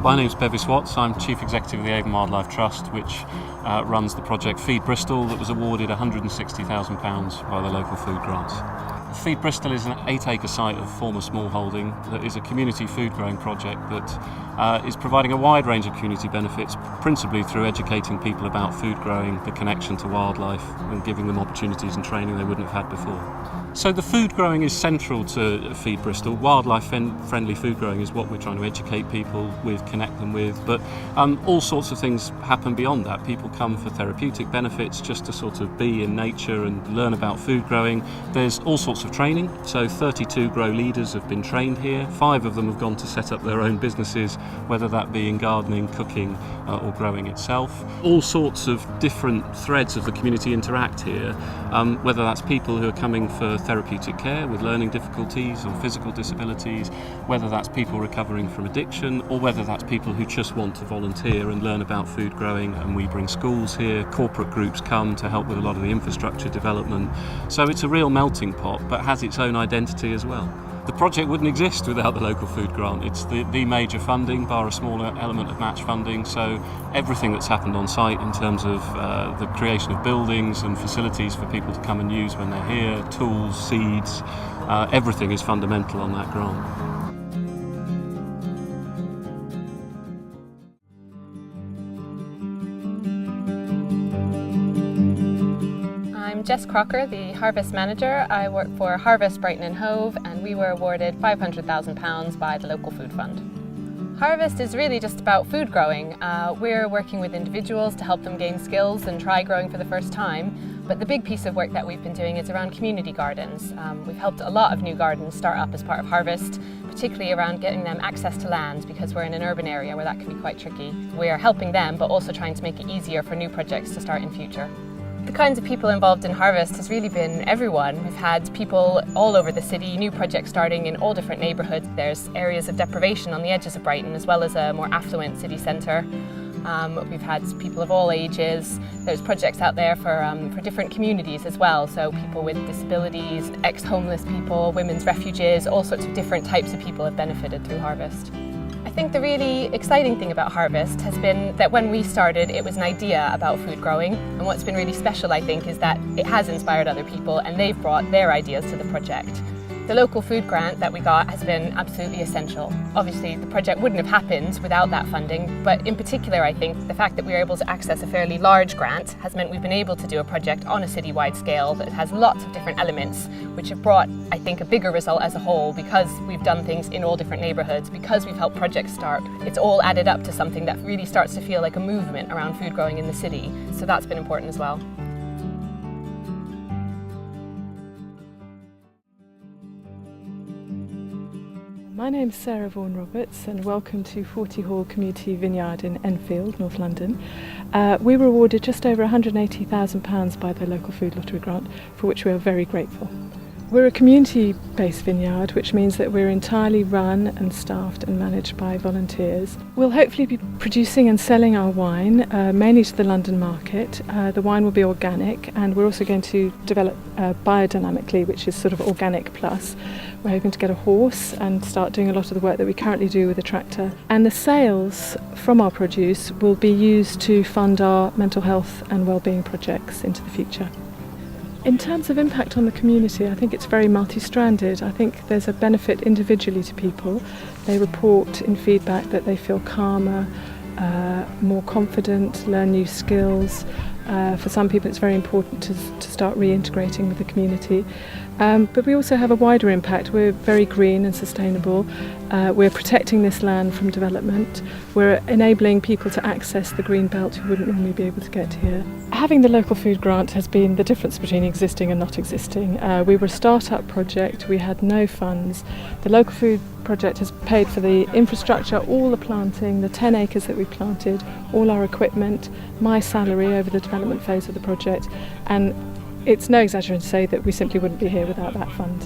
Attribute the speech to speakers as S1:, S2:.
S1: My name's Bevis Watts. I'm Chief Executive of the Avon Wildlife Trust, which runs the project Feed Bristol that was awarded £160,000 by the Local Food Grants. Feed Bristol is an 8-acre site of former smallholding that is a community food growing project that is providing a wide range of community benefits, principally through educating people about food growing, the connection to wildlife, and giving them opportunities and training they wouldn't have had before. So the food growing is central to Feed Bristol. Wildlife-friendly food growing is what we're trying to educate people with, connect them with, but all sorts of things happen beyond that. People come for therapeutic benefits, just to sort of be in nature and learn about food growing. There's all sorts of training, so 32 grow leaders have been trained here. 5 of them have gone to set up their own businesses, whether that be in gardening, cooking, or growing itself. All sorts of different threads of the community interact here, whether that's people who are coming for therapeutic care with learning difficulties or physical disabilities, whether that's people recovering from addiction, or whether that's people who just want to volunteer and learn about food growing. And we bring schools here, corporate groups come to help with a lot of the infrastructure development. So it's a real melting pot, but has its own identity as well. The project wouldn't exist without the Local Food Grant. It's the major funding, bar a smaller element of match funding, so everything that's happened on site in terms of the creation of buildings and facilities for people to come and use when they're here, tools, seeds, everything is fundamental on that grant.
S2: I'm Jess Crocker, the Harvest Manager. I work for Harvest, Brighton and Hove, and we were awarded £500,000 by the Local Food Fund. Harvest is really just about food growing. We're working with individuals to help them gain skills and try growing for the first time, but the big piece of work that we've been doing is around community gardens. We've helped a lot of new gardens start up as part of Harvest, particularly around getting them access to land, because we're in an urban area where that can be quite tricky. We're helping them, but also trying to make it easier for new projects to start in future. The kinds of people involved in Harvest has really been everyone. We've had people all over the city, new projects starting in all different neighbourhoods. There's areas of deprivation on the edges of Brighton, as well as a more affluent city centre. We've had people of all ages. There's projects out there for different communities as well, so people with disabilities, ex-homeless people, women's refuges, all sorts of different types of people have benefited through Harvest. I think the really exciting thing about Harvest has been that when we started, it was an idea about food growing, and what's been really special, I think, is that it has inspired other people and they've brought their ideas to the project. The Local Food Grant that we got has been absolutely essential. Obviously, the project wouldn't have happened without that funding, but in particular, I think the fact that we were able to access a fairly large grant has meant we've been able to do a project on a citywide scale that has lots of different elements, which have brought, I think, a bigger result as a whole, because we've done things in all different neighbourhoods, because we've helped projects start. It's all added up to something that really starts to feel like a movement around food growing in the city, so that's been important as well.
S3: My name's Sarah Vaughan-Roberts and welcome to 40 Hall Community Vineyard in Enfield, North London. We were awarded just over £180,000 by the Local Food Lottery Grant, for which we are very grateful. We're a community-based vineyard, which means that we're entirely run and staffed and managed by volunteers. We'll hopefully be producing and selling our wine, mainly to the London market. The wine will be organic, and we're also going to develop biodynamically, which is sort of organic plus. We're hoping to get a horse and start doing a lot of the work that we currently do with a tractor. And the sales from our produce will be used to fund our mental health and wellbeing projects into the future. In terms of impact on the community, I think it's very multi-stranded. I think there's a benefit individually to people. They report in feedback that they feel calmer, more confident, learn new skills. For some people it's very important to start reintegrating with the community. But we also have a wider impact. We're very green and sustainable. We're protecting this land from development. We're enabling people to access the green belt who wouldn't normally be able to get here. Having the Local Food Grant has been the difference between existing and not existing. We were a start-up project. We had no funds. The Local Food Project has paid for the infrastructure, all the planting, the 10 acres that we planted, all our equipment, my salary over the development phase of the project, and it's no exaggeration to say that we simply wouldn't be here without that fund.